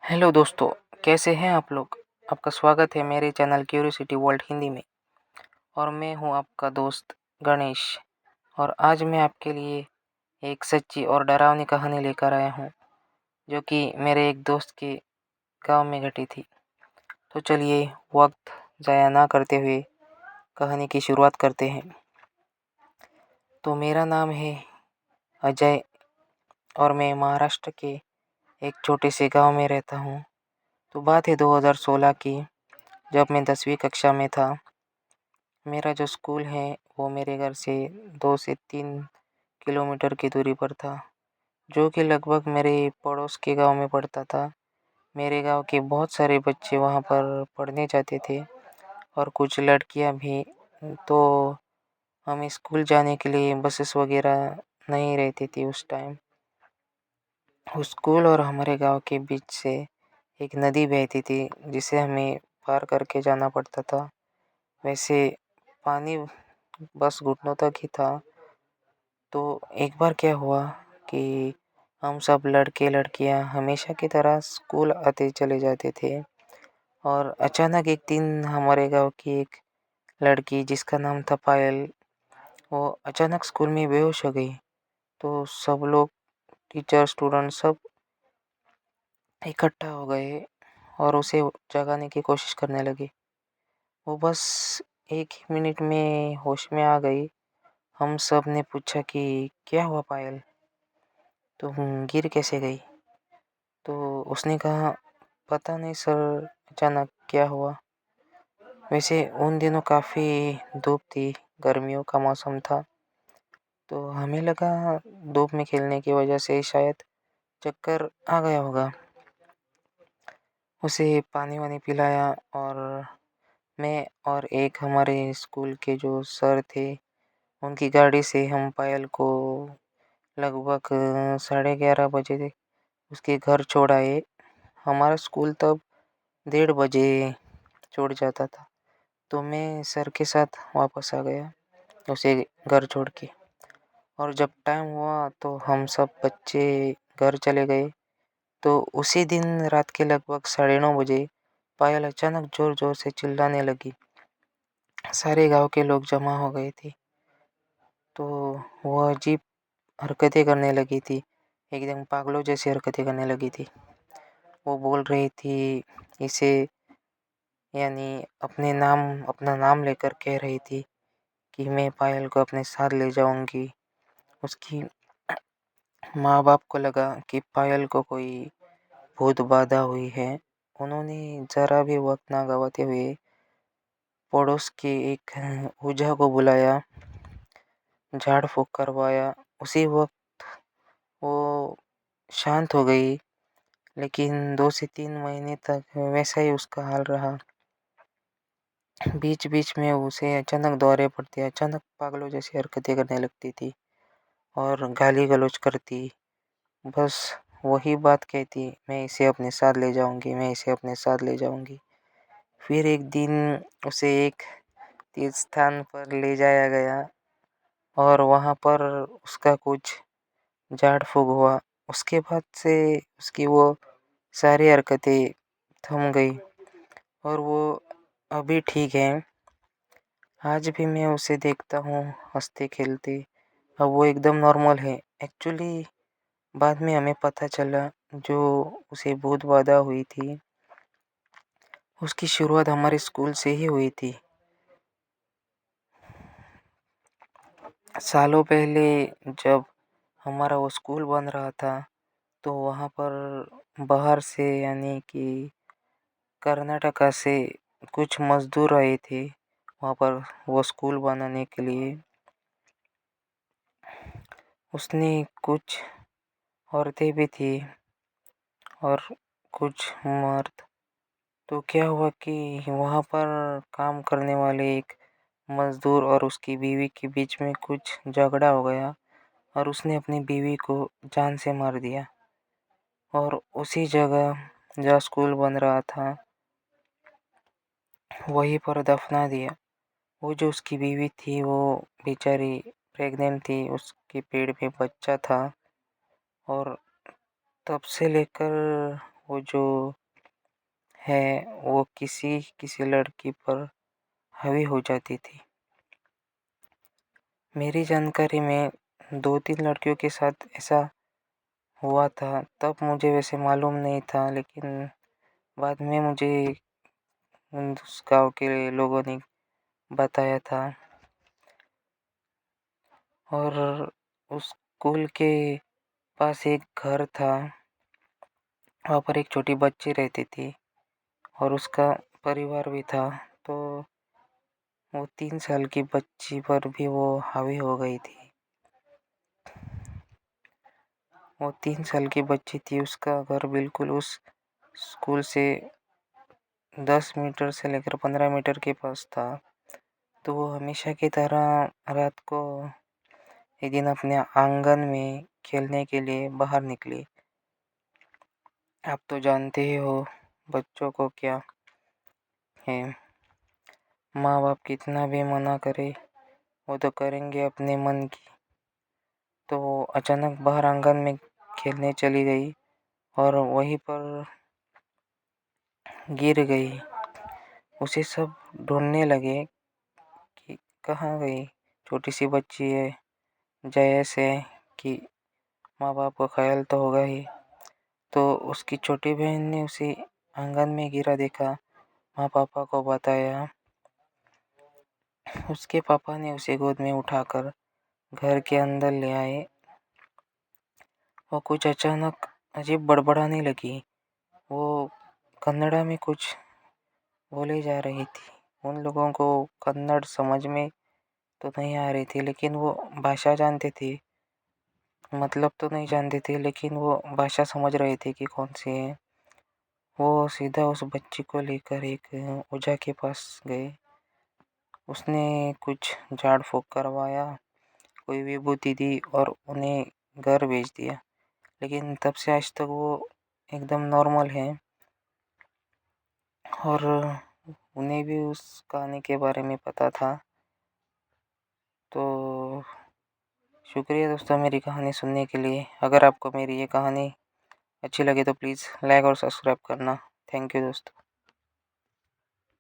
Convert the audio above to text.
Hello दोस्तों, कैसे हैं आप लोग। आपका स्वागत है मेरे चैनल क्यूरियोसिटी वर्ल्ड हिंदी में। और मैं हूं आपका दोस्त गणेश। और आज मैं आपके लिए एक सच्ची और डरावनी कहानी लेकर आया हूं, जो कि मेरे एक दोस्त के गांव में घटी थी। तो चलिए वक्त ज़ाया ना करते हुए कहानी की शुरुआत करते हैं। तो मेरा नाम है अजय और मैं महाराष्ट्र के एक छोटे से गांव में रहता हूं। तो बात है 2016 की, जब मैं 10वीं कक्षा में था। मेरा जो स्कूल है वो मेरे घर से 2 से 3 किलोमीटर की दूरी पर था, जो कि लगभग मेरे पड़ोस के गांव में पड़ता था। मेरे गांव के बहुत सारे बच्चे वहां पर पढ़ने जाते थे और कुछ लड़कियां भी। तो हमें स्कूल जाने के लिए बसेस वगैरह नहीं रहती थी उस टाइम। उस स्कूल और हमारे गांव के बीच से एक नदी बहती थी, जिसे हमें पार करके जाना पड़ता था। वैसे पानी बस घुटनों तक ही था। तो एक बार क्या हुआ कि हम सब लड़के लड़कियां हमेशा की तरह स्कूल आते चले जाते थे। और अचानक एक दिन हमारे गांव की एक लड़की, जिसका नाम था पायल, वो अचानक स्कूल में बेहोश हो गई। तो सब लोग, टीचर, स्टूडेंट, सब इकट्ठा हो गए और उसे जगाने की कोशिश करने लगे। वो बस 1 ही मिनट में होश में आ गई। हम सब ने पूछा कि क्या हुआ पायल, तुम गिर कैसे गई। तो उसने कहा, पता नहीं सर, अचानक क्या हुआ। वैसे उन दिनों काफ़ी धूप थी, गर्मियों का मौसम था। तो हमें लगा धूप में खेलने की वजह से शायद चक्कर आ गया होगा। उसे पानी वानी पिलाया और मैं और एक हमारे स्कूल के जो सर थे, उनकी गाड़ी से हम पायल को लगभग 11:30 बजे उसके घर छोड़ आए। हमारा स्कूल तब 1:30 बजे छूट जाता था। तो मैं सर के साथ वापस आ गया उसे घर छोड़ के। और जब टाइम हुआ तो हम सब बच्चे घर चले गए। तो उसी दिन रात के लगभग 9:30 बजे पायल अचानक ज़ोर ज़ोर से चिल्लाने लगी। सारे गांव के लोग जमा हो गए थे। तो वह अजीब हरकतें करने लगी थी, एकदम पागलों जैसी हरकतें करने लगी थी। वो बोल रही थी इसे, यानी अपना नाम लेकर कह रही थी कि मैं पायल को अपने साथ ले जाऊंगी। उसकी माँ बाप को लगा कि पायल को कोई भूत बाधा हुई है। उन्होंने जरा भी वक्त ना गवाते हुए पड़ोस के एक ओझा को बुलाया, झाड़ फूँक करवाया। उसी वक्त वो शांत हो गई, लेकिन 2 से 3 महीने तक वैसा ही उसका हाल रहा। बीच बीच में उसे अचानक दौरे पड़ते, अचानक पागलों जैसी हरकतें करने लगती थी और गाली गलौज करती। बस वही बात कहती, मैं इसे अपने साथ ले जाऊंगी, मैं इसे अपने साथ ले जाऊंगी। फिर एक दिन उसे एक तीर्थ स्थान पर ले जाया गया और वहाँ पर उसका कुछ झाड़ फूँक हुआ। उसके बाद से उसकी वो सारी हरकतें थम गई और वो अभी ठीक है। आज भी मैं उसे देखता हूँ हंसते खेलते। अब वो एकदम नॉर्मल है। एक्चुअली बाद में हमें पता चला, जो उसे भूत बाधा हुई थी उसकी शुरुआत हमारे स्कूल से ही हुई थी। सालों पहले जब हमारा वो स्कूल बन रहा था, तो वहाँ पर बाहर से, यानी कि कर्नाटका से कुछ मज़दूर आए थे वहाँ पर वो स्कूल बनाने के लिए। उसने कुछ औरतें भी थी और कुछ मर्द। तो क्या हुआ कि वहाँ पर काम करने वाले एक मज़दूर और उसकी बीवी के बीच में कुछ झगड़ा हो गया और उसने अपनी बीवी को जान से मार दिया और उसी जगह जहाँ स्कूल बन रहा था वहीं पर दफना दिया। वो जो उसकी बीवी थी वो बेचारी प्रेग्नेंट थी, उसके पेट में बच्चा था। और तब से लेकर वो जो है वो किसी किसी लड़की पर हावी हो जाती थी। मेरी जानकारी में 2-3 लड़कियों के साथ ऐसा हुआ था, तब मुझे वैसे मालूम नहीं था, लेकिन बाद में मुझे उस गाँव के लोगों ने बताया था। और उस स्कूल के पास एक घर था, वहाँ पर एक छोटी बच्ची रहती थी और उसका परिवार भी था। तो वो 3 साल की बच्ची पर भी वो हावी हो गई थी। वो 3 साल की बच्ची थी, उसका घर बिल्कुल उस स्कूल से 10 मीटर से लेकर 15 मीटर के पास था। तो वो हमेशा की तरह रात को एक दिन अपने आंगन में खेलने के लिए बाहर निकली। आप तो जानते ही हो बच्चों को क्या है, माँ बाप कितना भी मना करे वो तो करेंगे अपने मन की। तो वो अचानक बाहर आंगन में खेलने चली गई और वहीं पर गिर गई। उसे सब ढूंढने लगे कि कहाँ गई, छोटी सी बच्ची है, जयस है कि माँ बाप को ख्याल तो होगा ही। तो उसकी छोटी बहन ने उसे आंगन में गिरा देखा, माँ पापा को बताया। उसके पापा ने उसे गोद में उठाकर घर के अंदर ले आए। वो कुछ अचानक अजीब बड़बड़ाने लगी। वो कन्नड़ा में कुछ बोले जा रही थी। उन लोगों को कन्नड़ समझ में तो नहीं आ रही थी, लेकिन वो भाषा जानते थे। मतलब तो नहीं जानते थे, लेकिन वो भाषा समझ रहे थे कि कौन सी है। वो सीधा उस बच्ची को लेकर एक ओझा के पास गए। उसने कुछ झाड़ फूँक करवाया, कोई विभूति दी और उन्हें घर भेज दिया। लेकिन तब से आज तक वो एकदम नॉर्मल है और उन्हें भी उस कहानी के बारे में पता था। तो शुक्रिया दोस्तों मेरी कहानी सुनने के लिए। अगर आपको मेरी ये कहानी अच्छी लगे तो प्लीज़ लाइक और सब्सक्राइब करना। थैंक यू दोस्तों।